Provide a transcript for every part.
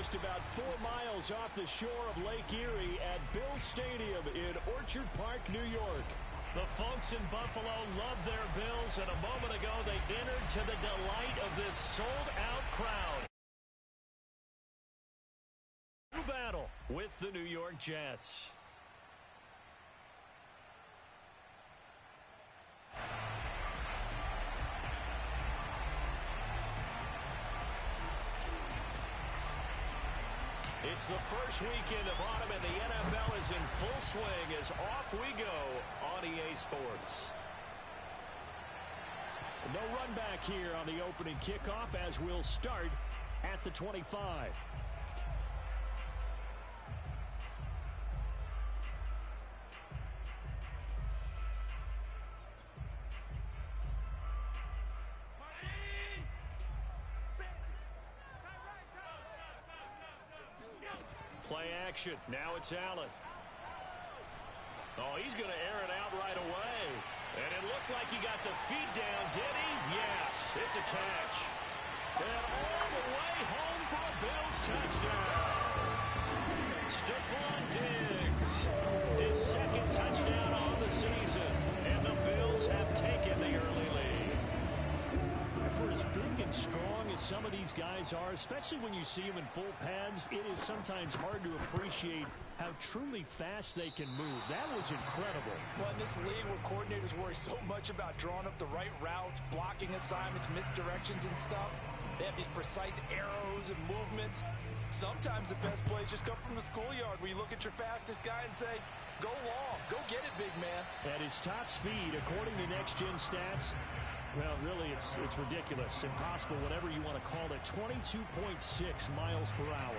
just about 4 miles off the shore of Lake Erie at Bill Stadium in Orchard Park, New York. The folks in Buffalo love their Bills, and a moment ago they entered to the delight of this sold-out crowd. New battle with the New York Jets. It's the first weekend of autumn, and the NFL is in full swing as off we go on EA Sports. No run back here on the opening kickoff as we'll start at the 25. Play action. Now it's Allen. Oh, he's going to air it out right away. And it looked like he got the feet down, did he? Yes, it's a catch. And all the way home for a Bills touchdown. Stephon Diggs, his second touchdown on the season. And the Bills have taken the early lead. For as big and strong as some of these guys are, especially when you see them in full pads, it is sometimes hard to appreciate how truly fast they can move. That was incredible. Well, in this league where coordinators worry so much about drawing up the right routes, blocking assignments, misdirections and stuff, they have these precise arrows and movements. Sometimes the best plays just come from the schoolyard where you look at your fastest guy and say, go long, go get it, big man. At his top speed, according to Next Gen Stats, well, really, it's ridiculous, impossible, whatever you want to call it, 22.6 miles per hour.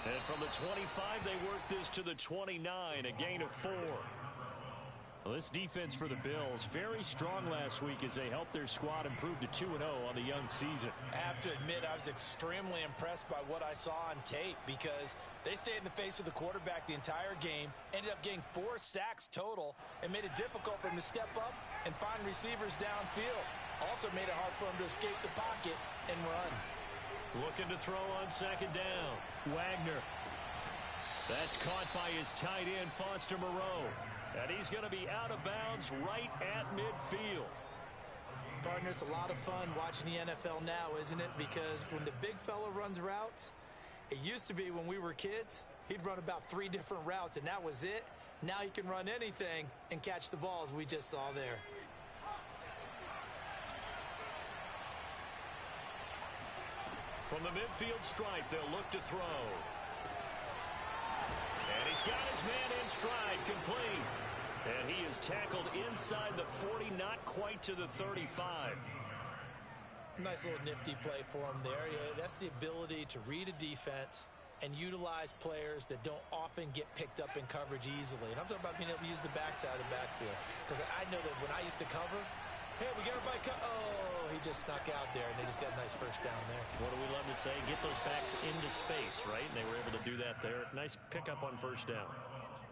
And from the 25, they work this to the 29, a gain of 4. Well, this defense for the Bills, very strong last week as they helped their squad improve to 2-0 on the young season. I have to admit, I was extremely impressed by what I saw on tape because they stayed in the face of the quarterback the entire game, ended up getting 4 sacks total, and made it difficult for him to step up and find receivers downfield. Also made it hard for him to escape the pocket and run. Looking to throw on second down. Wagner. That's caught by his tight end, Foster Moreau. And he's going to be out of bounds right at midfield. Partner, it's a lot of fun watching the NFL now, isn't it? Because when the big fella runs routes, it used to be when we were kids, he'd run about 3 different routes, and that was it. Now he can run anything and catch the balls we just saw there. From the midfield stripe, they'll look to throw. And he's got his man in stride, complete. And he is tackled inside the 40, not quite to the 35. Nice little nifty play for him there. Yeah, that's the ability to read a defense and utilize players that don't often get picked up in coverage easily. And I'm talking about being able to use the backside of the backfield. Because I know that when I used to cover, hey, we got everybody oh, he just snuck out there, and they just got a nice first down there. What do we love to say? Get those backs into space, right? And they were able to do that there. Nice pickup on first down.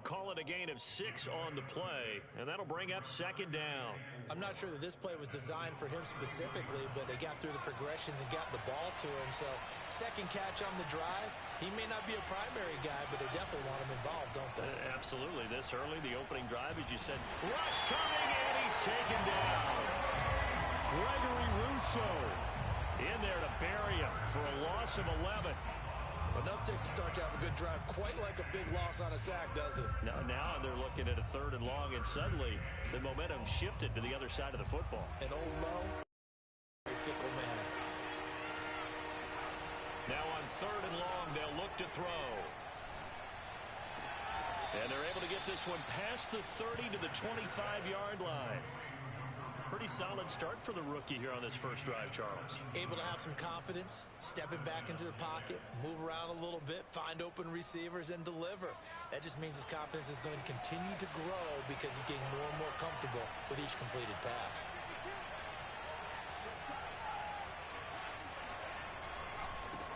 Call it a gain of 6 on the play, and that'll bring up second down. I'm not sure that this play was designed for him specifically, but they got through the progressions and got the ball to him. So second catch on the drive. He may not be a primary guy, but they definitely want him involved, don't they? Absolutely. This early, the opening drive, as you said, rush coming, and he's taken down. Gregory Rousseau in there to bury him for a loss of 11. Enough takes to start to have a good drive, quite like a big loss on a sack, does it? Now they're looking at a 3rd and long, and suddenly the momentum shifted to the other side of the football. And old Lowe, very fickle man. Now on 3rd and long, they'll look to throw. And they're able to get this one past the 30 to the 25-yard line. Pretty solid start for the rookie here on this first drive, Charles. Able to have some confidence, stepping back into the pocket, move around a little bit, find open receivers, and deliver. That just means his confidence is going to continue to grow because he's getting more and more comfortable with each completed pass.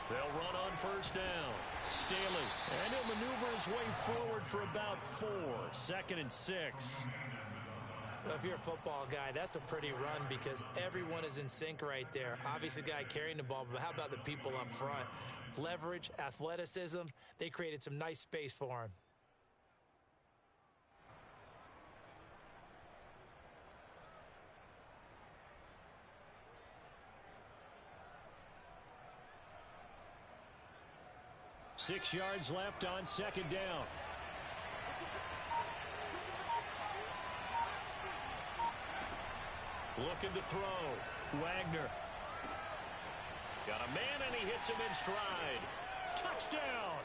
They'll run on first down. Staley, and he'll maneuver his his way forward for about 4. 2nd and 6. Well, if you're a football guy, that's a pretty run because everyone is in sync right there. Obviously, the guy carrying the ball, but how about the people up front? Leverage, athleticism, they created some nice space for him. Six yards left on 2nd down. Looking to throw. Wagner. Got a man, and he hits him in stride. Touchdown!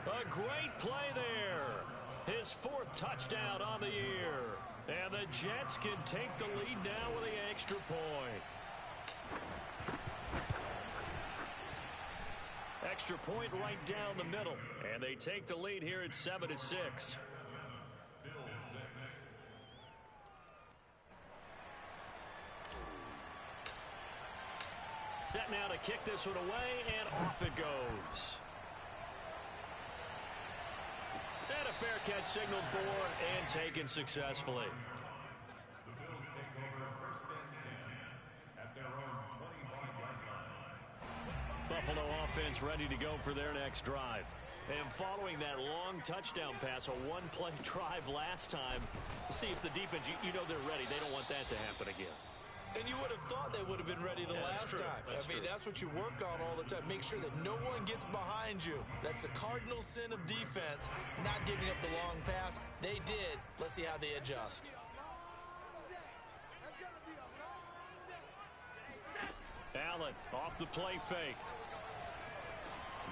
A great play there. His 4th touchdown on the year. And the Jets can take the lead now with the extra point. Extra point right down the middle. And they take the lead here at 7-6. Set now to kick this one away, and off it goes. And a fair catch signaled for and taken successfully. The Bills take over 1st and 10 at their own 25-yard line. Buffalo offense ready to go for their next drive. And following that long touchdown pass, a one-play drive last time, see if the defense, you know they're ready. They don't want that to happen again. And you would have thought they would have been ready the last time. I mean, that's what you work on all the time. Make sure that no one gets behind you. That's the cardinal sin of defense, not giving up the long pass. They did. Let's see how they adjust. Allen off the play fake.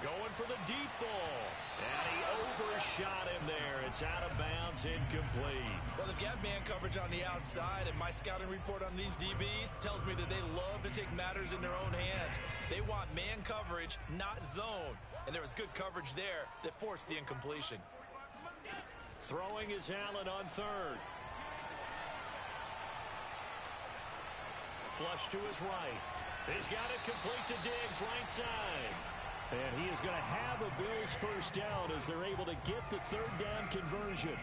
Going for the deep ball. And he overshot him there. It's out of bounds, incomplete. Well, they've got man coverage on the outside, and my scouting report on these DBs tells me that they love to take matters in their own hands. They want man coverage, not zone. And there was good coverage there that forced the incompletion. Throwing is Allen on 3rd. Flush to his right. He's got it complete to Diggs, right side. And he is going to have a Bills 1st down as they're able to get the 3rd down conversion.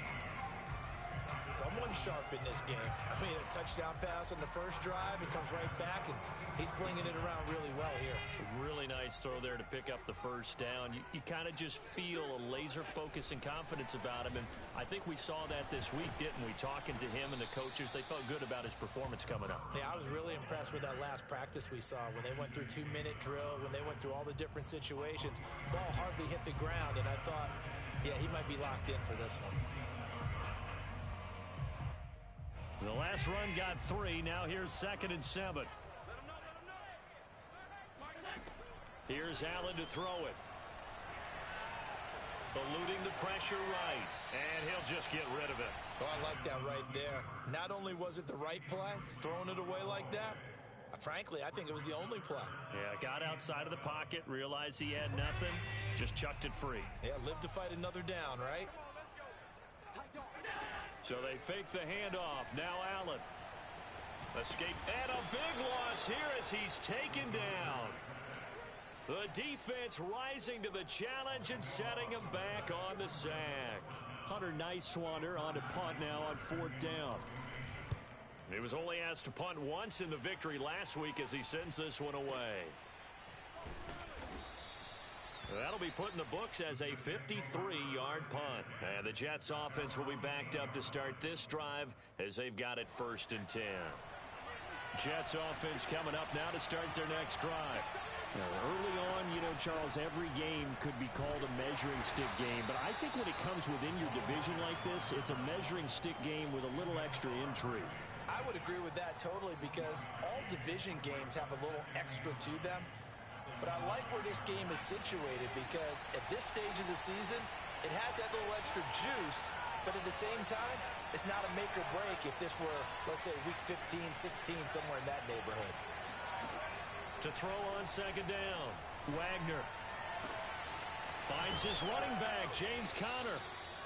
Someone's sharp in this game. I mean, a touchdown pass on the first drive. He comes right back, and he's flinging it around really well here. Really nice throw there to pick up the 1st down. You kind of just feel a laser focus and confidence about him, and I think we saw that this week, didn't we? Talking to him and the coaches, they felt good about his performance coming up. Yeah, I was really impressed with that last practice we saw when they went through 2-minute drill, when they went through all the different situations. Ball hardly hit the ground, and I thought, yeah, he might be locked in for this one. The last run got 3. Now here's 2nd and 7. Here's Allen to throw it. Eluding the pressure right. And he'll just get rid of it. So I like that right there. Not only was it the right play, throwing it away like that, frankly, I think it was the only play. Yeah, got outside of the pocket, realized he had nothing, just chucked it free. Yeah, live to fight another down, right? So they fake the handoff. Now Allen. Escape and a big loss here as he's taken down. The defense rising to the challenge and setting him back on the sack. Hunter Nicewander on to punt now on 4th down. He was only asked to punt once in the victory last week as he sends this one away. That'll be put in the books as a 53-yard punt. And the Jets offense will be backed up to start this drive as they've got it 1st and 10. Jets offense coming up now to start their next drive. Now, early on, you know, Charles, every game could be called a measuring stick game. But I think when it comes within your division like this, it's a measuring stick game with a little extra intrigue. I would agree with that totally because all division games have a little extra to them. But I like where this game is situated because at this stage of the season, it has that little extra juice, but at the same time, it's not a make or break if this were, let's say, week 15, 16, somewhere in that neighborhood. To throw on 2nd down, Wagner finds his running back, James Conner.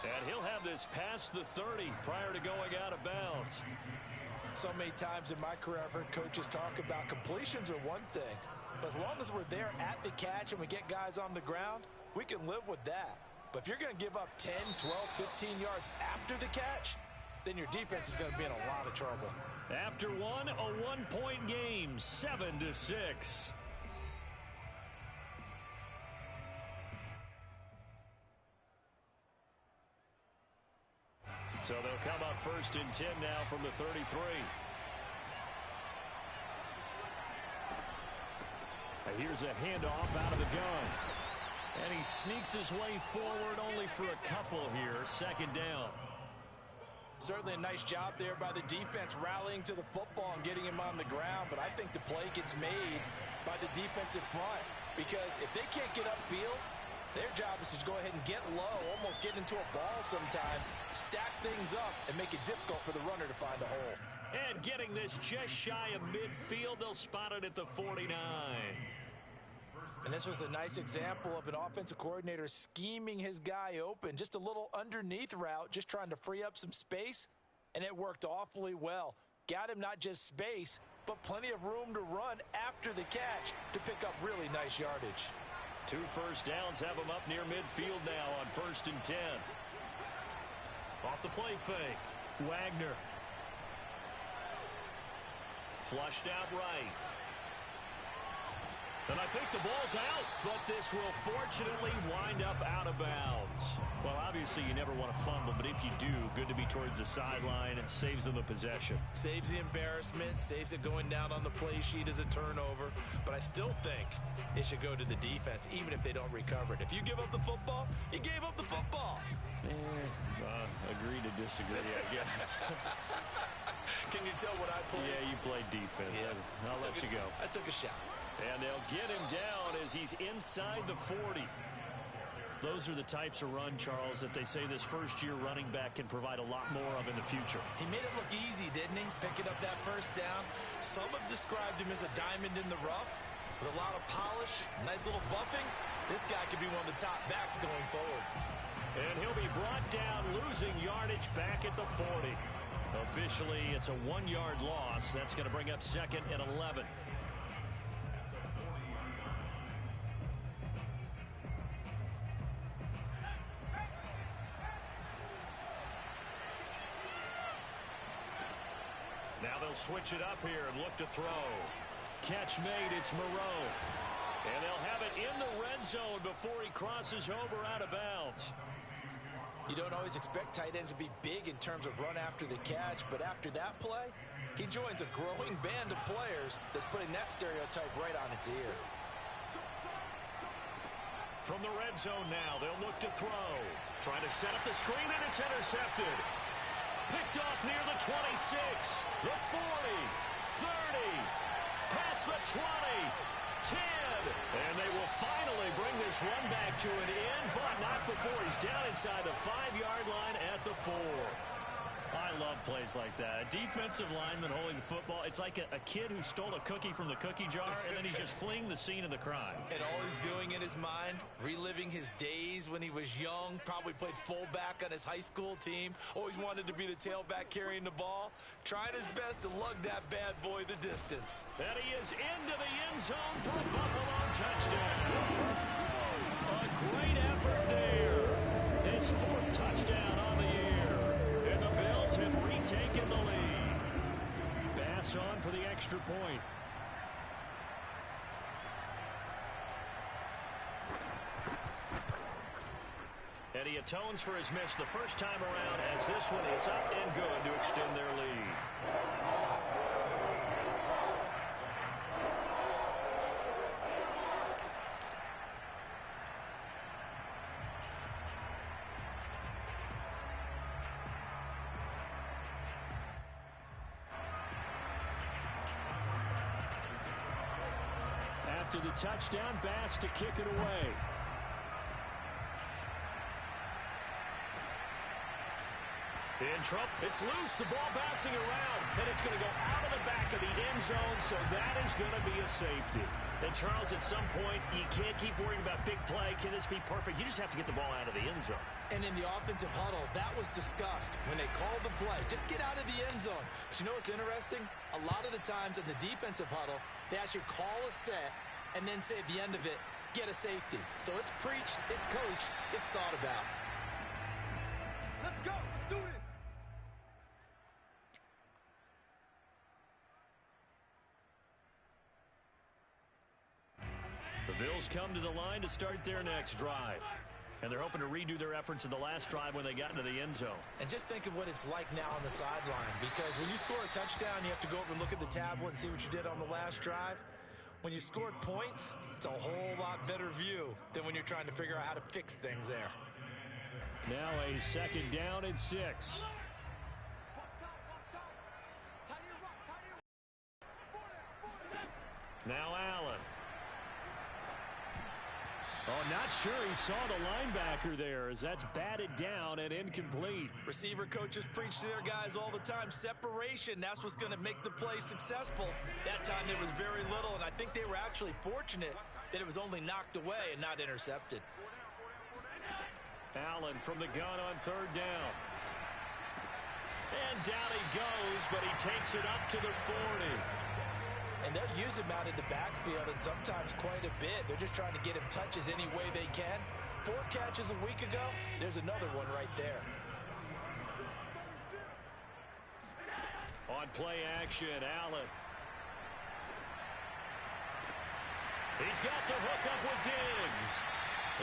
And he'll have this past the 30 prior to going out of bounds. So many times in my career, I've heard coaches talk about completions are one thing. But as long as we're there at the catch and we get guys on the ground, we can live with that. But if you're going to give up 10, 12, 15 yards after the catch, then your defense is going to be in a lot of trouble. After one, a one-point game, 7-6. So they'll come up 1st and 10 now from the 33. Here's a handoff out of the gun. And he sneaks his way forward only for a couple here. 2nd down. Certainly a nice job there by the defense rallying to the football and getting him on the ground. But I think the play gets made by the defensive front. Because if they can't get upfield, their job is to go ahead and get low, almost get into a ball sometimes, stack things up, and make it difficult for the runner to find a hole. And getting this just shy of midfield, they'll spot it at the 49. And this was a nice example of an offensive coordinator scheming his guy open. Just a little underneath route, just trying to free up some space, and it worked awfully well. Got him not just space, but plenty of room to run after the catch to pick up really nice yardage. 2 first downs have him up near midfield now on 1st and 10. Off the play fake. Wagner. Flushed out right. And I think the ball's out, but this will fortunately wind up out of bounds. Well, obviously you never want to fumble, but if you do, good to be towards the sideline. It saves them the possession. Saves the embarrassment, saves it going down on the play sheet as a turnover. But I still think it should go to the defense, even if they don't recover it. If you give up the football, you gave up the football. Agree to disagree, I guess. Can you tell what I played? Yeah, you played defense. Yeah. I'll let you go. I took a shot. And they'll get him down as he's inside the 40. Those are the types of run, Charles, that they say this first-year running back can provide a lot more of in the future. He made it look easy, didn't he? Picking up that first down. Some have described him as a diamond in the rough with a lot of polish, nice little buffing. This guy could be one of the top backs going forward. And he'll be brought down, losing yardage back at the 40. Officially, it's a 1-yard loss. That's going to bring up 2nd and 11. Now they'll switch it up here and look to throw. Catch made, it's Moreau. And they'll have it in the red zone before he crosses over out of bounds. You don't always expect tight ends to be big in terms of run after the catch, but after that play, he joins a growing band of players that's putting that stereotype right on its ear. From the red zone now, they'll look to throw. Trying to set up the screen, and it's intercepted. Picked off near the 26, the 40, 30, past the 20, 10. And they will finally bring this run back to an end, but not before he's down inside the 5-yard line at the 4. I love plays like that. A defensive lineman holding the football. It's like a kid who stole a cookie from the cookie jar, and then he's just fleeing the scene of the crime. And all he's doing in his mind, reliving his days when he was young, probably played fullback on his high school team, always wanted to be the tailback carrying the ball, trying his best to lug that bad boy the distance. And he is into the end zone for a Buffalo touchdown. A great effort there. His 4th touchdown on the year. And the Bills have retaken the lead. Bass on for the extra point. And he atones for his miss the first time around as this one is up and good to extend their lead. After the touchdown, Bass to kick it away. In trouble. It's loose. The ball bouncing around, and it's going to go out of the back of the end zone, so that is going to be a safety. And, Charles, at some point, you can't keep worrying about big play. Can this be perfect? You just have to get the ball out of the end zone. And in the offensive huddle, that was discussed when they called the play. Just get out of the end zone. But you know what's interesting? A lot of the times in the defensive huddle, they actually call a set and then say at the end of it, get a safety. So it's preached, it's coached, it's thought about. Let's go. Let's do this. The Bills come to the line to start their next drive. And they're hoping to redo their efforts in the last drive when they got into the end zone. And just think of what it's like now on the sideline, because when you score a touchdown, you have to go over and look at the tablet and see what you did on the last drive. When you scored points, it's a whole lot better view than when you're trying to figure out how to fix things there. Now a second down and 6. Now Allen. Oh, not sure he saw the linebacker there, as that's batted down and incomplete. Receiver coaches preach to their guys all the time. Separation, that's what's going to make the play successful. That time there was very little, and I think they were actually fortunate that it was only knocked away and not intercepted. Allen from the gun on third down. And down he goes, but he takes it up to the 40. And they'll use him out in the backfield, and sometimes quite a bit. They're just trying to get him touches any way they can. 4 catches a week ago, there's another one right there. On play action, Allen. He's got the hook up with Diggs.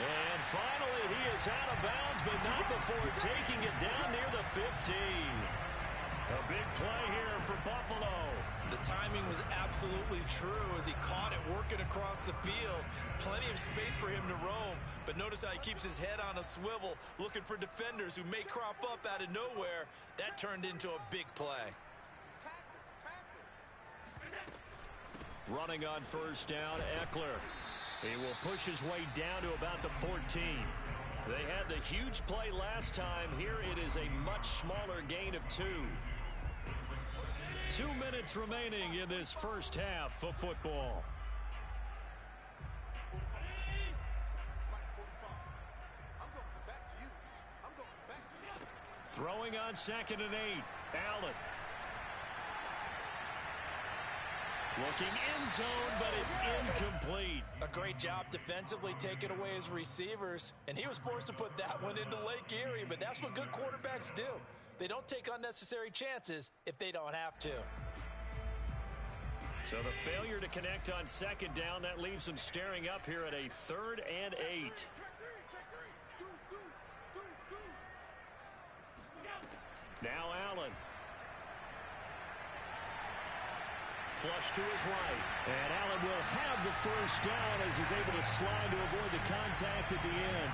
And finally, he is out of bounds, but not before taking it down near the 15. A big play here for Buffalo. The timing was absolutely true as he caught it working across the field. Plenty of space for him to roam, but notice how he keeps his head on a swivel, looking for defenders who may crop up out of nowhere. That turned into a big play. Running on first down, Eckler. He will push his way down to about the 14. They had the huge play last time. Here it is a much smaller gain of 2. 2 minutes remaining in this first half of football. Throwing on 2nd and 8. Allen. Looking end zone, but it's incomplete. A great job defensively taking away his receivers, and he was forced to put that one into Lake Erie, but that's what good quarterbacks do. They don't take unnecessary chances if they don't have to. So the failure to connect on 2nd down, that leaves them staring up here at a 3rd and 8. Now Allen. Flush to his right. And Allen will have the first down as he's able to slide to avoid the contact at the end.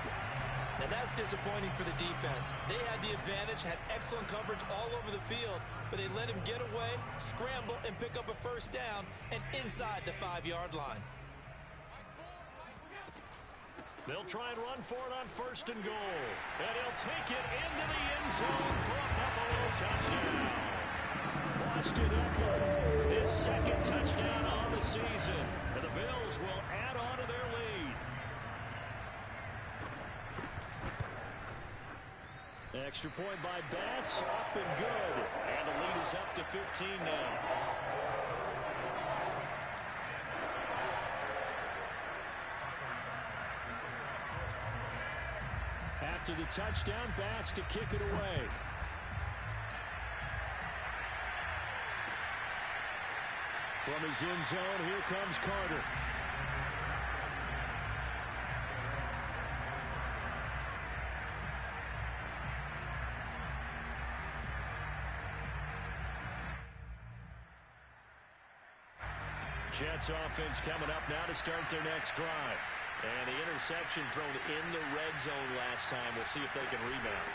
Now that's disappointing for the defense. They had the advantage, had excellent coverage all over the field, but they let him get away, scramble, and pick up a first down and inside the 5-yard line. They'll try and run for it on 1st and goal. And he'll take it into the end zone for a Buffalo touchdown. Austin Eckler, his 2nd touchdown on the season. And the Bills will add on to their lead. Extra point by Bass, up and good. And the lead is up to 15 now. After the touchdown, Bass to kick it away. From his end zone, here comes Carter. Jets offense coming up now to start their next drive. And the interception thrown in the red zone last time. We'll see if they can rebound.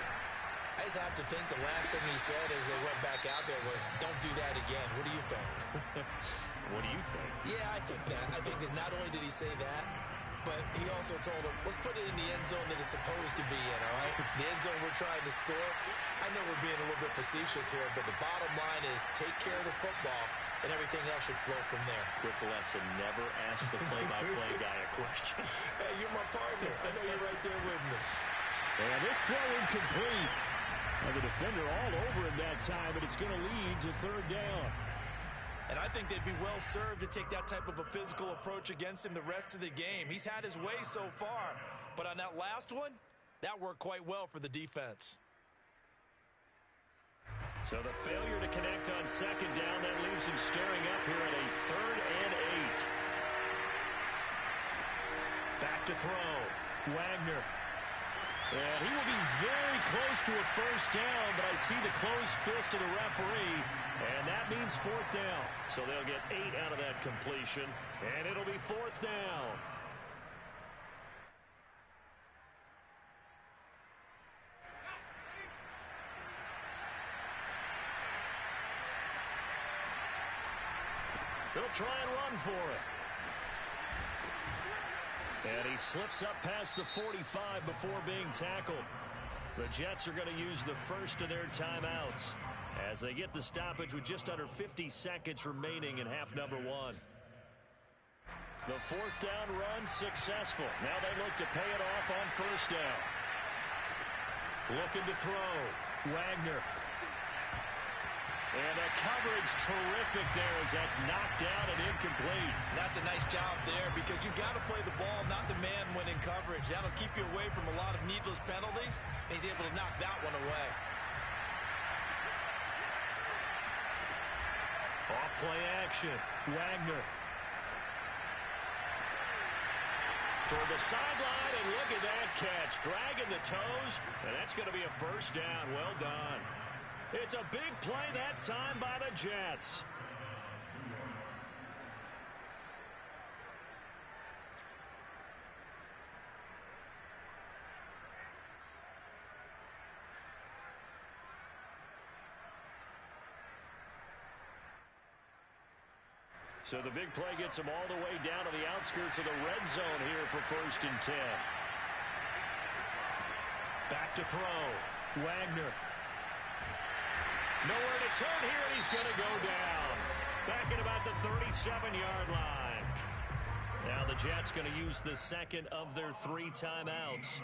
I just have to think the last thing he said as they went back out there was, don't do that again. What do you think? What do you think? Yeah, I think that. I think that not only did he say that, but he also told him, let's put it in the end zone that it's supposed to be in, all right? The end zone we're trying to score. I know we're being a little bit facetious here, but the bottom line is take care of the football, and everything else should flow from there. Quick lesson, never ask the play-by-play guy a question. Hey, you're my partner. I know you're right there with me. And this throw incomplete. And the defender all over him that time, but it's going to lead to 3rd down. And I think they'd be well served to take that type of a physical approach against him the rest of the game. He's had his way so far, but on that last one, that worked quite well for the defense. So the failure to connect on second down, that leaves him staring up here at a 3rd and 8. Back to throw. Wagner. And he will be very close to a first down, but I see the closed fist of the referee, and that means 4th down. So they'll get 8 out of that completion, and it'll be 4th down. They'll try and run for it. And he slips up past the 45 before being tackled. The Jets are going to use the first of their timeouts as they get the stoppage with just under 50 seconds remaining in half number 1. The 4th down run successful. Now they look to pay it off on first down. Looking to throw. Wagner. And the coverage terrific there as that's knocked down and incomplete. That's a nice job there because you've got to play the ball, not the man when in coverage. That'll keep you away from a lot of needless penalties, and he's able to knock that one away. Off play action. Wagner. Toward the sideline, and look at that catch. Dragging the toes, and that's going to be a first down. Well done. It's a big play that time by the Jets. So the big play gets them all the way down to the outskirts of the red zone here for 1st and 10. Back to throw. Wagner. Nowhere to turn here, and he's going to go down. Back at about the 37-yard line. Now the Jets going to use the second of their 3 timeouts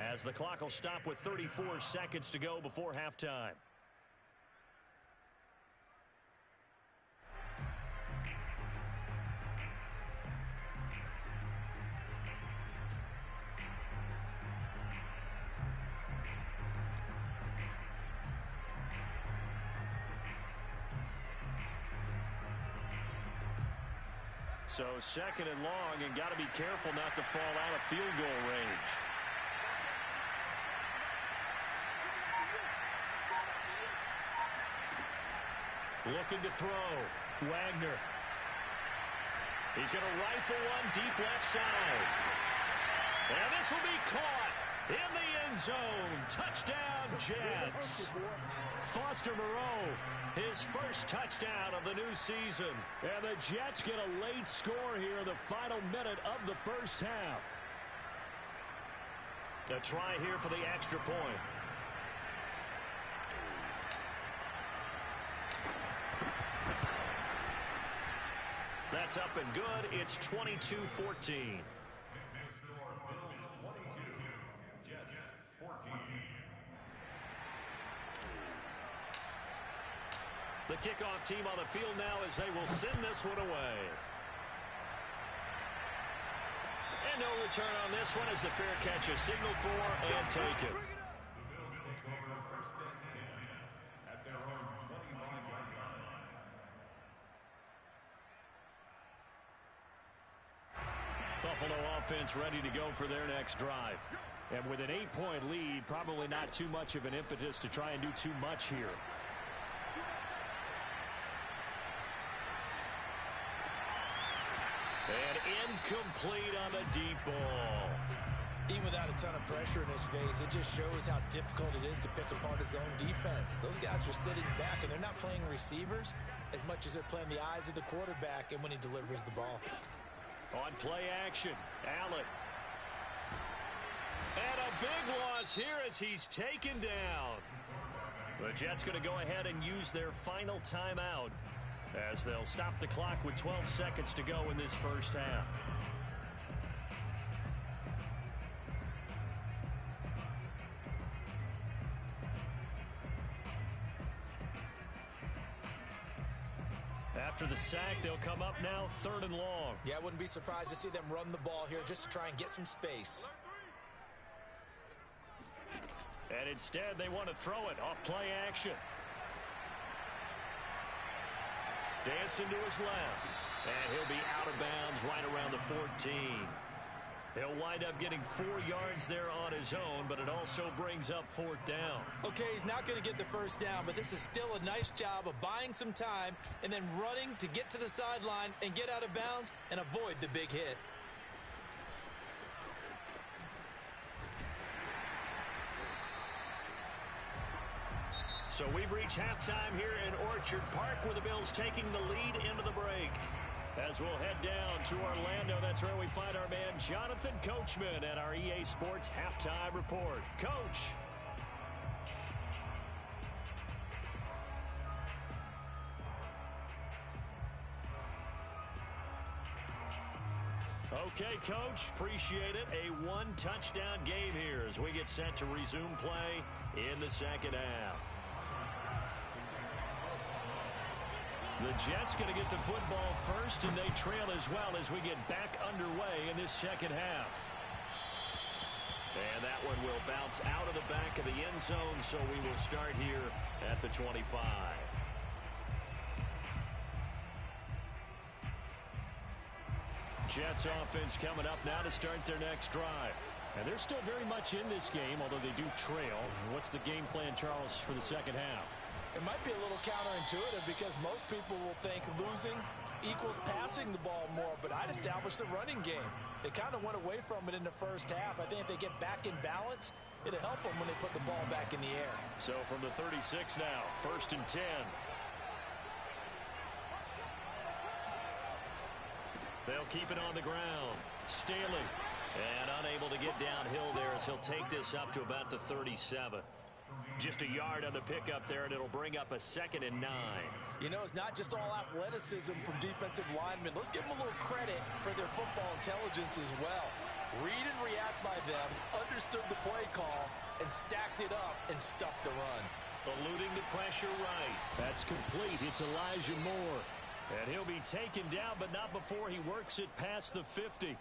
as the clock will stop with 34 seconds to go before halftime. So 2nd and long, and got to be careful not to fall out of field goal range. Looking to throw. Wagner. He's going to rifle one deep left side. And this will be caught in the end zone. Touchdown, Jets. Foster Moreau, his first touchdown of the new season. And the Jets get a late score here in the final minute of the first half. A try here for the extra point. That's up and good. It's 22-14. The kickoff team on the field now as they will send this one away. And no return on this one as the fair catch is signaled for and taken. The Bills take over 1st and 10 at their own 25-yard line. Buffalo offense ready to go for their next drive. And with an 8-point lead, probably not too much of an impetus to try and do too much here. And incomplete on the deep ball. Even without a ton of pressure in his face, it just shows how difficult it is to pick apart his own defense. Those guys are sitting back, and they're not playing receivers as much as they're playing the eyes of the quarterback and when he delivers the ball. On play action, Allen. And a big loss here as he's taken down. The Jets going to go ahead and use their final timeout as they'll stop the clock with 12 seconds to go in this first half. After the sack, they'll come up now 3rd and long. Yeah, I wouldn't be surprised to see them run the ball here just to try and get some space. And instead, they want to throw it off play action. Dancing to his left. And he'll be out of bounds right around the 14. He'll wind up getting 4 yards there on his own, but it also brings up 4th down. Okay, he's not going to get the first down, but this is still a nice job of buying some time and then running to get to the sideline and get out of bounds and avoid the big hit. So we've reached halftime here in Orchard Park with the Bills taking the lead into the break. As we'll head down to Orlando, that's where we find our man Jonathan Coachman at our EA Sports Halftime Report. Coach. Okay, Coach, appreciate it. A 1-touchdown game here as we get set to resume play in the second half. The Jets going to get the football first, and they trail as well as we get back underway in this second half. And that one will bounce out of the back of the end zone, so we will start here at the 25. Jets offense coming up now to start their next drive. And they're still very much in this game, although they do trail. What's the game plan, Charles, for the second half? It might be a little counterintuitive because most people will think losing equals passing the ball more, but I'd establish the running game. They kind of went away from it in the first half. I think if they get back in balance, it'll help them when they put the ball back in the air. So from the 36 now, 1st and 10. They'll keep it on the ground. Staley, and unable to get downhill there as he'll take this up to about the 37. Just a yard on the pickup there, and it'll bring up a 2nd and 9. You know, it's not just all athleticism from defensive linemen. Let's give them a little credit for their football intelligence as well. Read and react by them, understood the play call, and stacked it up and stuffed the run. Eluding the pressure right. That's complete. It's Elijah Moore. And he'll be taken down, but not before he works it past the 50.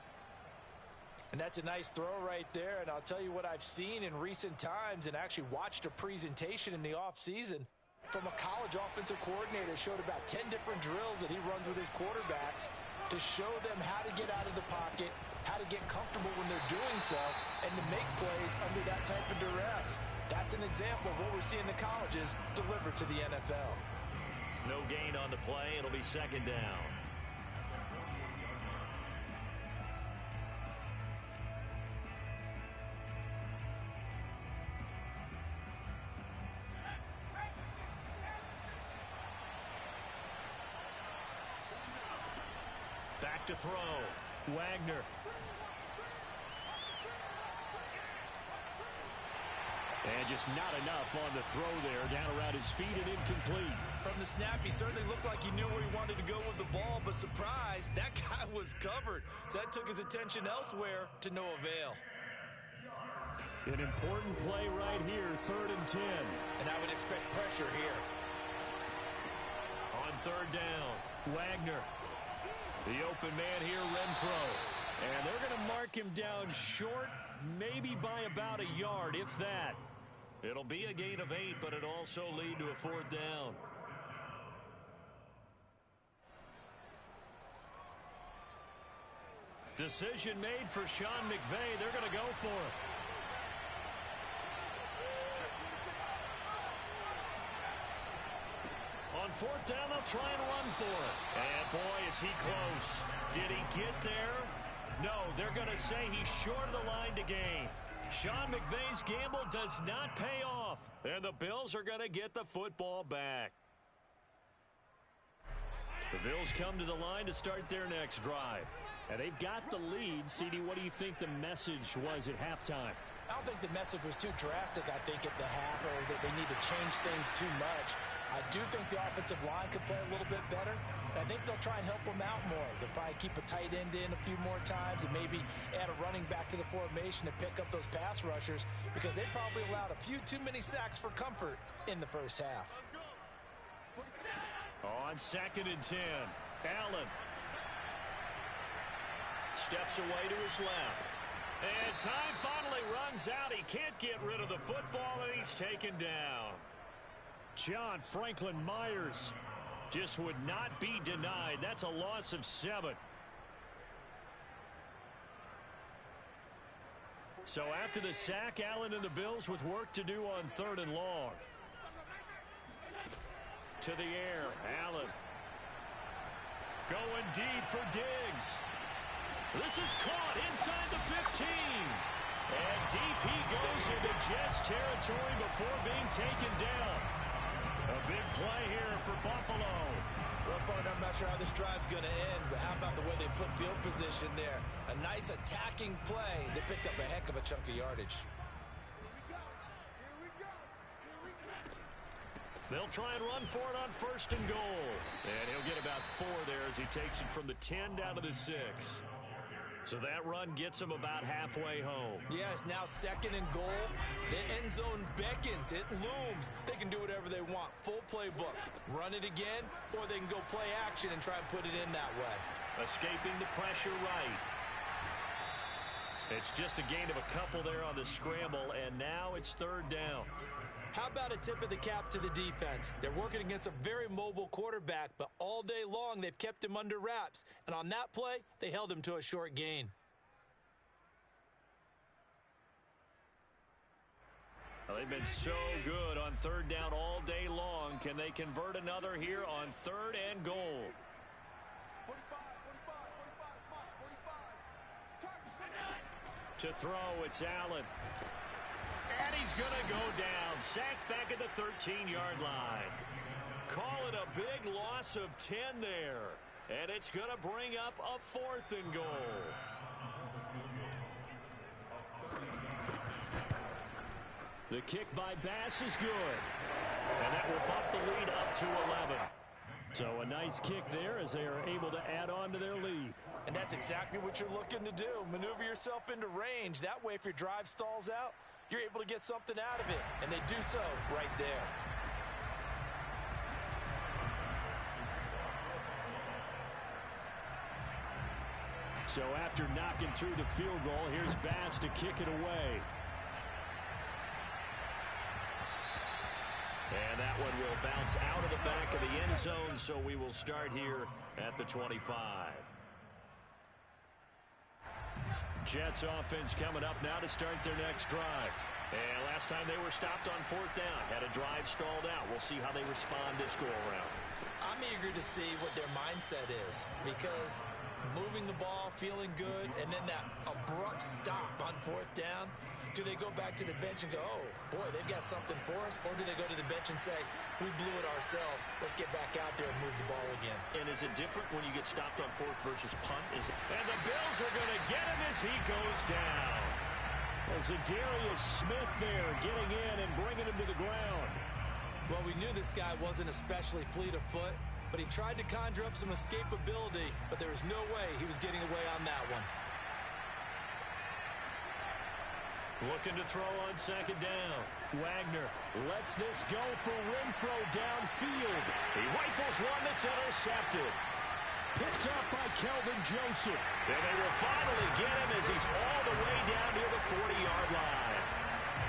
And that's a nice throw right there. And I'll tell you what I've seen in recent times and actually watched a presentation in the offseason from a college offensive coordinator. Showed about 10 different drills that he runs with his quarterbacks to show them how to get out of the pocket, how to get comfortable when they're doing so, and to make plays under that type of duress. That's an example of what we're seeing in the colleges delivered to the NFL. No gain on the play. It'll be 2nd down. Back to throw. Wagner. And just not enough on the throw there. Down around his feet and incomplete. From the snap, he certainly looked like he knew where he wanted to go with the ball, but surprise, that guy was covered. So that took his attention elsewhere to no avail. An important play right here, 3rd and 10. And I would expect pressure here. On 3rd down, Wagner. The open man here, Renfro. And they're going to mark him down short, maybe by about a yard, if that. It'll be a gain of 8, but it'll also lead to a 4th down. Decision made for Sean McVay. They're going to go for it. On 4th down, they'll try and run for it. And boy, is he close. Did he get there? No, they're going to say he's short of the line to gain. Sean McVay's gamble does not pay off. And the Bills are going to get the football back. The Bills come to the line to start their next drive. And they've got the lead. CD, what do you think the message was at halftime? I don't think the message was too drastic, I think, at the half, or that they need to change things too much. I do think the offensive line could play a little bit better. And I think they'll try and help them out more. They'll probably keep a tight end in a few more times and maybe add a running back to the formation to pick up those pass rushers, because they probably allowed a few too many sacks for comfort in the first half. On 2nd and 10, Allen steps away to his left. And time finally runs out. He can't get rid of the football, and he's taken down. John Franklin Myers just would not be denied. That's a loss of 7. So after the sack, Allen and the Bills with work to do on 3rd and long. To the air, Allen. Going deep for Diggs. This is caught inside the 15. And deep he goes into Jets territory before being taken down. A big play here for Buffalo. Well, partner, I'm not sure how this drive's going to end, but how about the way they flip field position there? A nice attacking play. They picked up a heck of a chunk of yardage. They'll try and run for it on 1st and goal. And he'll get about 4 there as he takes it from the 10 down to the 6. So that run gets him about halfway home. Yeah, it's now 2nd and goal. The end zone beckons. It looms. They can do whatever they want. Full playbook. Run it again, or they can go play action and try and put it in that way. Escaping the pressure right. It's just a gain of a couple there on the scramble, and now it's 3rd down. How about a tip of the cap to the defense? They're working against a very mobile quarterback, but all day long they've kept him under wraps. And on that play, they held him to a short gain. Well, they've been so good on 3rd down all day long. Can they convert another here on 3rd and goal? 45. To throw, it's Allen. And he's going to go down. Sacked back at the 13-yard line. Call it a big loss of 10 there. And it's going to bring up a 4th and goal. The kick by Bass is good. And that will bump the lead up to 11. So a nice kick there as they are able to add on to their lead. And that's exactly what you're looking to do. Maneuver yourself into range. That way, if your drive stalls out, you're able to get something out of it. And they do so right there. So after knocking through the field goal, here's Bass to kick it away. And that one will bounce out of the back of the end zone, so we will start here at the 25. Jets offense coming up now to start their next drive. And last time they were stopped on 4th down, had a drive stalled out. We'll see how they respond this go-around. I'm eager to see what their mindset is, because moving the ball, feeling good, and then that abrupt stop on 4th down, do they go back to the bench and go, oh, boy, they've got something for us? Or do they go to the bench and say, we blew it ourselves. Let's get back out there and move the ball again. And is it different when you get stopped on 4th versus punt? And the Bills are going to get him as he goes down. There's a Darius Smith there getting in and bringing him to the ground. Well, we knew this guy wasn't especially fleet of foot, but he tried to conjure up some escapability, but there was no way he was getting away on that one. Looking to throw on 2nd down. Wagner lets this go for Renfro downfield. He rifles one that's intercepted. Picked up by Kelvin Joseph. And they will finally get him as he's all the way down near the 40-yard line.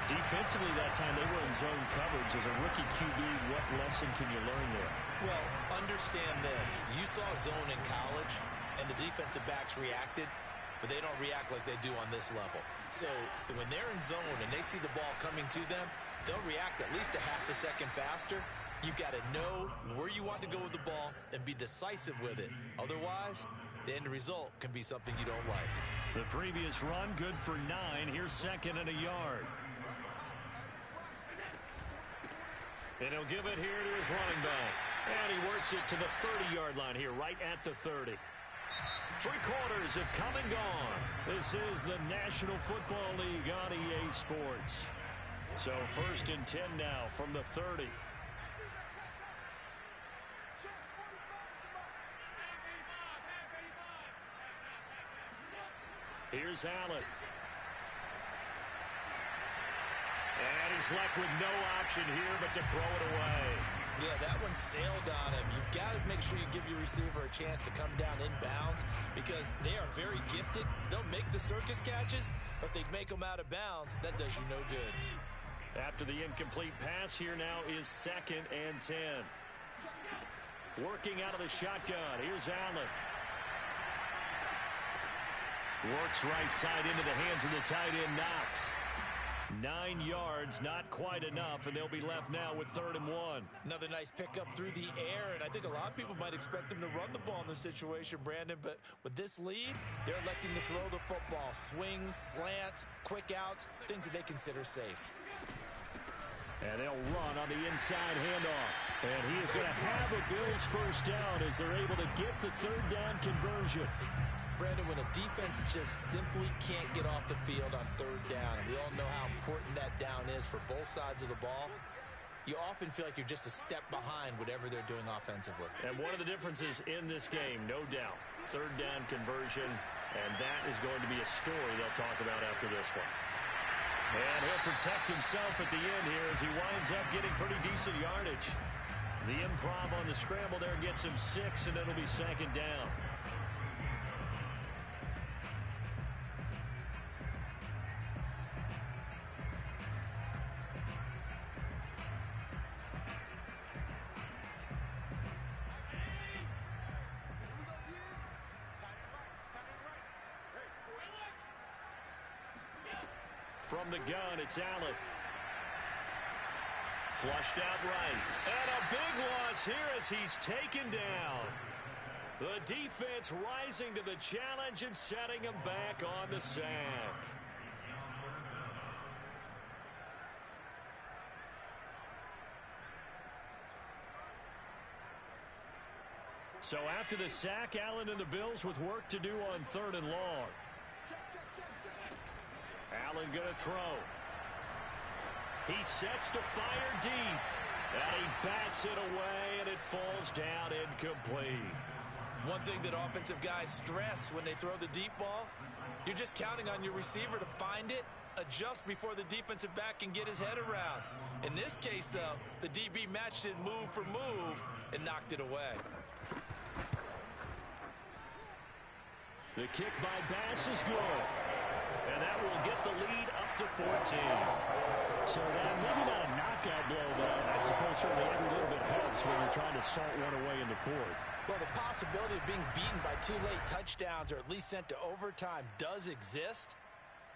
Defensively that time, they were in zone coverage. As a rookie QB, what lesson can you learn there? Well, understand this. You saw zone in college, and the defensive backs reacted, but they don't react like they do on this level. So when they're in zone and they see the ball coming to them, they'll react at least a half a second faster. You've got to know where you want to go with the ball and be decisive with it. Otherwise, the end result can be something you don't like. The previous run, good for 9. Here's 2nd and a yard. And he'll give it here to his running back. And he works it to the 30-yard line here, right at the 30. 3 quarters have come and gone. This is the National Football League on EA Sports. So 1st and 10 now from the 30. Here's Allen. And he's left with no option here but to throw it away. Yeah, that one sailed on him. You've got to make sure you give your receiver a chance to come down inbounds because they are very gifted. They'll make the circus catches, but they make them out of bounds. That does you no good. After the incomplete pass, here now is 2nd and 10. Working out of the shotgun. Here's Allen. Works right side into the hands of the tight end, Knox. 9 yards, not quite enough, and they'll be left now with 3rd and 1. Another nice pickup through the air, and I think a lot of people might expect them to run the ball in this situation, Brandon, but with this lead, they're electing to throw the football. Swings, slants, quick outs, things that they consider safe. And they'll run on the inside handoff. And he is going to have a Bills first down as they're able to get the 3rd down conversion. Brandon, when a defense just simply can't get off the field on 3rd down, and we all know how important that down is for both sides of the ball, you often feel like you're just a step behind whatever they're doing offensively. And one of the differences in this game, no doubt, 3rd down conversion, and that is going to be a story they'll talk about after this one. And he'll protect himself at the end here as he winds up getting pretty decent yardage. The improv on the scramble there gets him 6, and it'll be 2nd down. From the gun, it's Allen. Flushed out right. And a big loss here as he's taken down. The defense rising to the challenge and setting him back on the sack. So after the sack, Allen and the Bills with work to do on 3rd and long. Allen gonna throw. He sets to fire deep. And he bats it away, and it falls down incomplete. One thing that offensive guys stress when they throw the deep ball, you're just counting on your receiver to find it, adjust before the defensive back can get his head around. In this case, though, the DB matched it move for move and knocked it away. The kick by Bass is good. And that will get the lead up to 14. So that maybe not a knockout blow, but I suppose certainly every little bit helps when you're trying to salt one away into 4th. Well, the possibility of being beaten by 2 late touchdowns or at least sent to overtime does exist.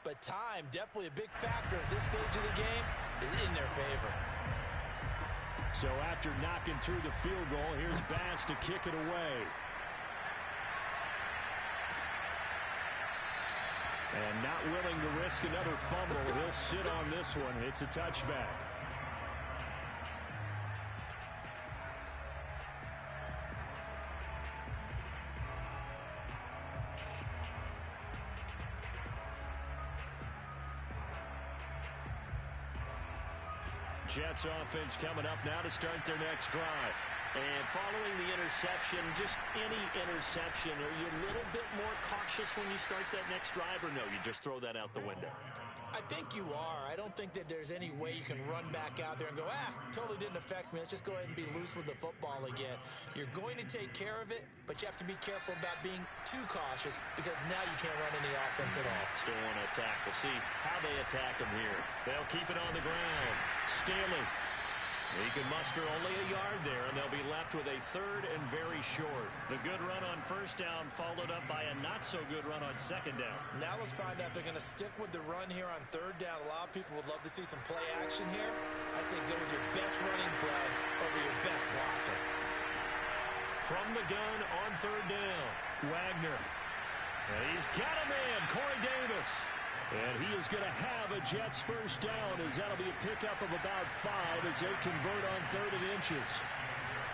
But time, definitely a big factor at this stage of the game, is in their favor. So after knocking through the field goal, here's Bass to kick it away. And not willing to risk another fumble, he'll sit on this one. It's a touchback. Jets offense coming up now to start their next drive. And following the interception, just any interception, are you a little bit more cautious when you start that next drive, or no, you just throw that out the window? I think you are. I don't think that there's any way you can run back out there and go, totally didn't affect me. Let's just go ahead and be loose with the football again. You're going to take care of it, but you have to be careful about being too cautious because now you can't run any offense at all. Still want to attack. We'll see how they attack him here. They'll keep it on the ground. Staley. He can muster only a yard there, and they'll be left with a 3rd and very short. The good run on 1st down followed up by a not-so-good run on 2nd down. Now let's find out if they're going to stick with the run here on 3rd down. A lot of people would love to see some play action here. I say go with your best running play over your best blocker. From the gun on 3rd down, Wagner. And he's got a man, Corey Davis. And he is going to have a Jets first down as that'll be a pickup of about 5 as they convert on 3rd and inches.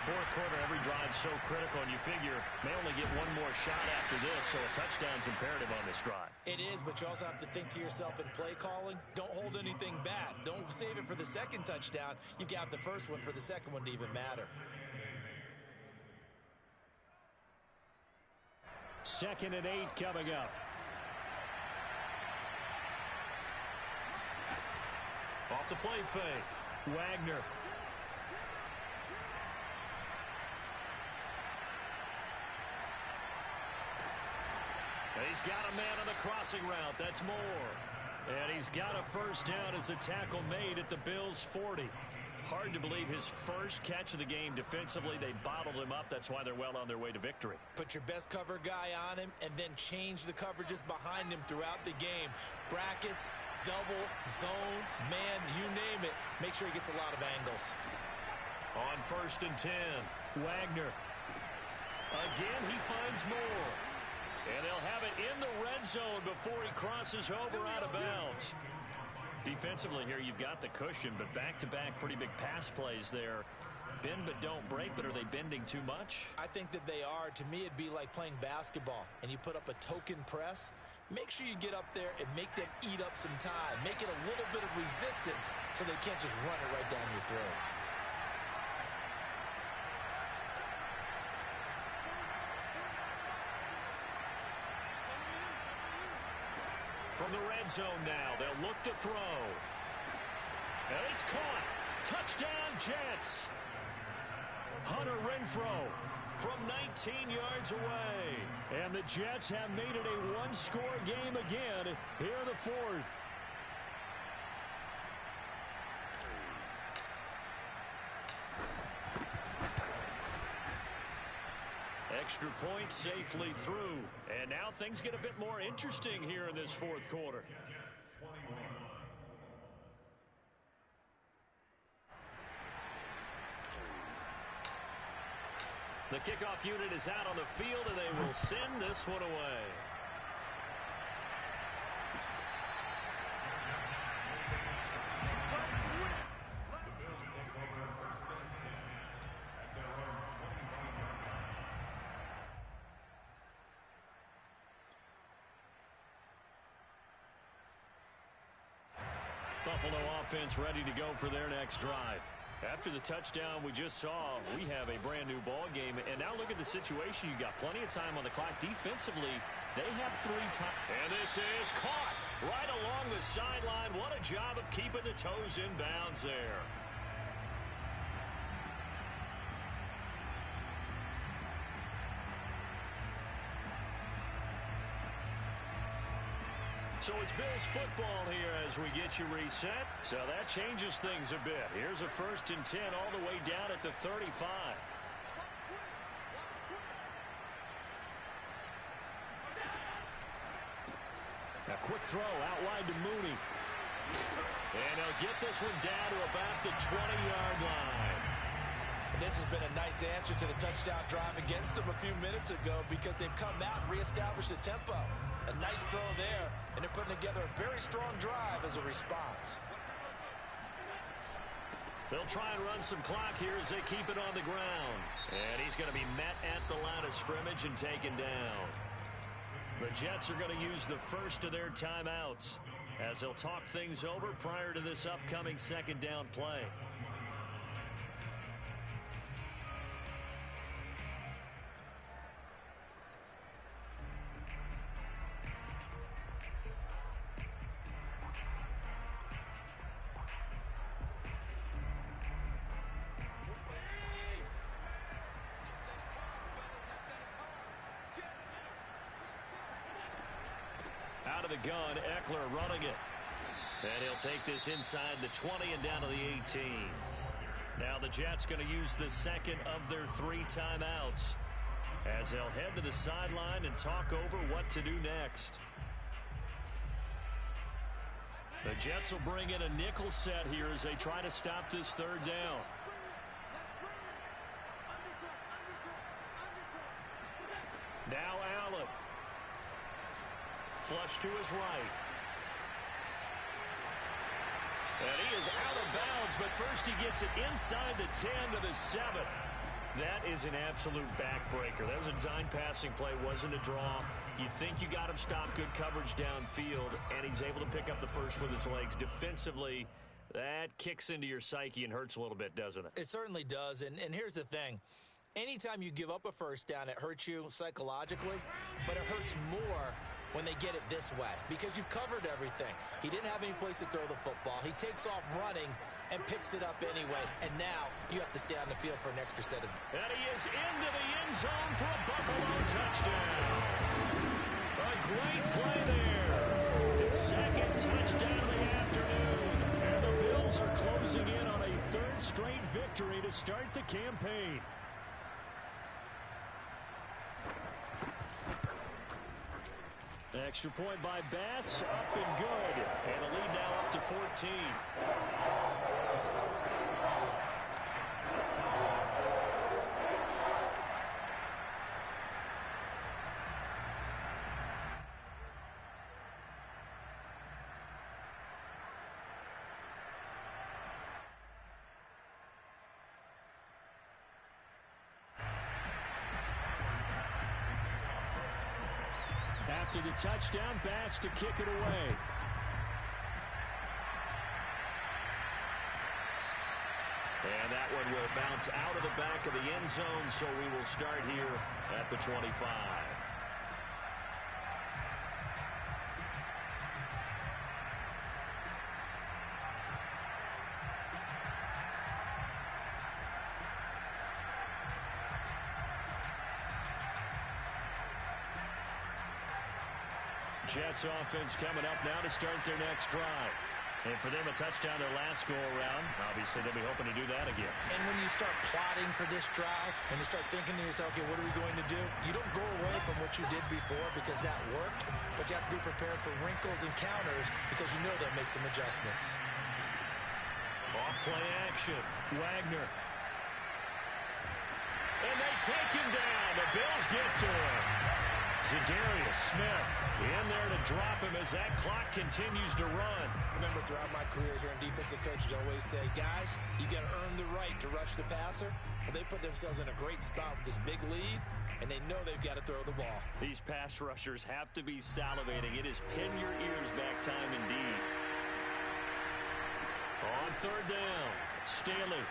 4th quarter, every drive so critical, and you figure they only get one more shot after this, so a touchdown's imperative on this drive. It is, but you also have to think to yourself in play calling, don't hold anything back. Don't save it for the 2nd touchdown. You got the 1st one for the 2nd one to even matter. 2nd and 8 coming up. Off the play fake. Wagner. He's got a man on the crossing route. That's Moore. And he's got a first down as a tackle made at the Bills' 40. Hard to believe his first catch of the game defensively. They bottled him up. That's why they're well on their way to victory. Put your best cover guy on him and then change the coverages behind him throughout the game. Brackets, double, zone, man, you name it. Make sure he gets a lot of angles. On 1st and 10, Wagner. Again, he finds Moore. And they'll have it in the red zone before he crosses over out of bounds. Defensively here, you've got the cushion, but back-to-back pretty big pass plays there. Bend but don't break, but are they bending too much? I think that they are. To me, it'd be like playing basketball, and you put up a token press. Make sure you get up there and make them eat up some time. Make it a little bit of resistance so they can't just run it right down your throat. From the red zone now, they'll look to throw. And it's caught. Touchdown, Jets. Hunter Renfrow from 19 yards away. And the Jets have made it a one-score game again here in the fourth. Extra point safely through. And now things get a bit more interesting here in this fourth quarter. The kickoff unit is out on the field, and they will send this one away. Buffalo offense ready to go for their next drive. After the touchdown we just saw, we have a brand new ball game. And now look at the situation. You got plenty of time on the clock. Defensively, they have 3 times. And this is caught right along the sideline. What a job of keeping the toes in bounds there. So it's Bills football here as we get you reset. So that changes things a bit. Here's a 1st and 10 all the way down at the 35. A quick throw out wide to Mooney. And he'll get this one down to about the 20-yard line. And this has been a nice answer to the touchdown drive against them a few minutes ago because they've come out and reestablished the tempo. A nice throw there, and they're putting together a very strong drive as a response. They'll try and run some clock here as they keep it on the ground. And he's going to be met at the line of scrimmage and taken down. The Jets are going to use the first of their timeouts as they'll talk things over prior to this upcoming 2nd down play. Out of the gun, Eckler running it. And he'll take this inside the 20 and down to the 18. Now the Jets going to use the 2nd of their 3 timeouts as they'll head to the sideline and talk over what to do next. The Jets will bring in a nickel set here as they try to stop this 3rd down. Now Allen. Flush to his right. And he is out of bounds, but first he gets it inside the 10 to the 7. That is an absolute backbreaker. That was a design passing play, wasn't a draw. You think you got him stopped, good coverage downfield, and he's able to pick up the first with his legs. Defensively, that kicks into your psyche and hurts a little bit, doesn't it? It certainly does, and here's the thing. Anytime you give up a first down, it hurts you psychologically, but it hurts more when they get it this way because you've covered everything. He didn't have any place to throw the football. He takes off running and picks it up anyway. And now you have to stay on the field for an extra set of... And he is into the end zone for a Buffalo touchdown. A great play there. His second touchdown of the afternoon. And the Bills are closing in on a third straight victory to start the campaign. Extra point by Bass, up and good. And the lead now up to 14. After the touchdown, Bass to kick it away. And that one will bounce out of the back of the end zone, so we will start here at the 25. Jets offense coming up now to start their next drive. And for them, a touchdown their last go-around. Obviously, they'll be hoping to do that again. And when you start plotting for this drive, when you start thinking to yourself, okay, what are we going to do? You don't go away from what you did before because that worked, but you have to be prepared for wrinkles and counters because you know they'll make some adjustments. Off play action. Wagner. And they take him down. The Bills get to him. Zadarius Smith in there to drop him as that clock continues to run. Remember, throughout my career here in defensive coaches always say, guys, you got to earn the right to rush the passer. Well, they put themselves in a great spot with this big lead, and they know they've got to throw the ball. These pass rushers have to be salivating. It is pin your ears back time indeed. On third down, Staley.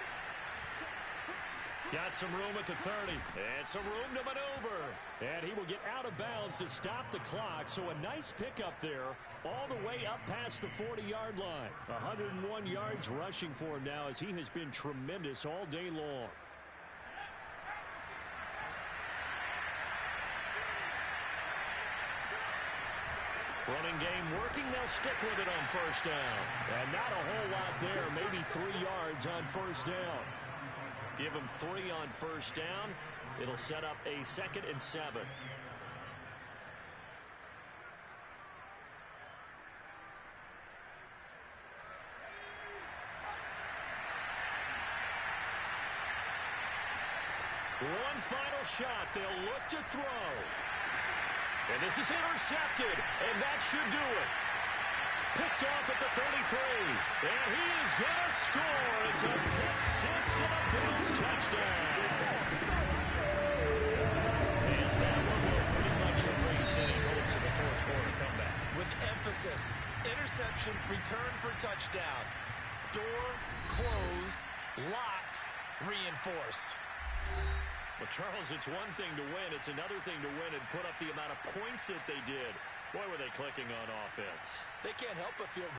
Got some room at the 30. And some room to maneuver. And he will get out of bounds to stop the clock. So a nice pickup there all the way up past the 40-yard line. 101 yards rushing for him now as he has been tremendous all day long. Running game working. They'll stick with it on first down. And not a whole lot there. Maybe 3 yards on first down. Give him 3 on first down. It'll set up a 2nd and 7. One final shot. They'll look to throw. And this is intercepted. And that should do it. Picked off at the 33. And he is going to score. It's a pick six and a Bills touchdown. And that one will pretty much erase any hopes of the fourth quarter comeback. With emphasis, interception, return for touchdown. Door closed, locked, reinforced. Well, Charles, it's one thing to win. It's another thing to win and put up the amount of points that they did. Boy, were they clicking on offense. They can't help but feel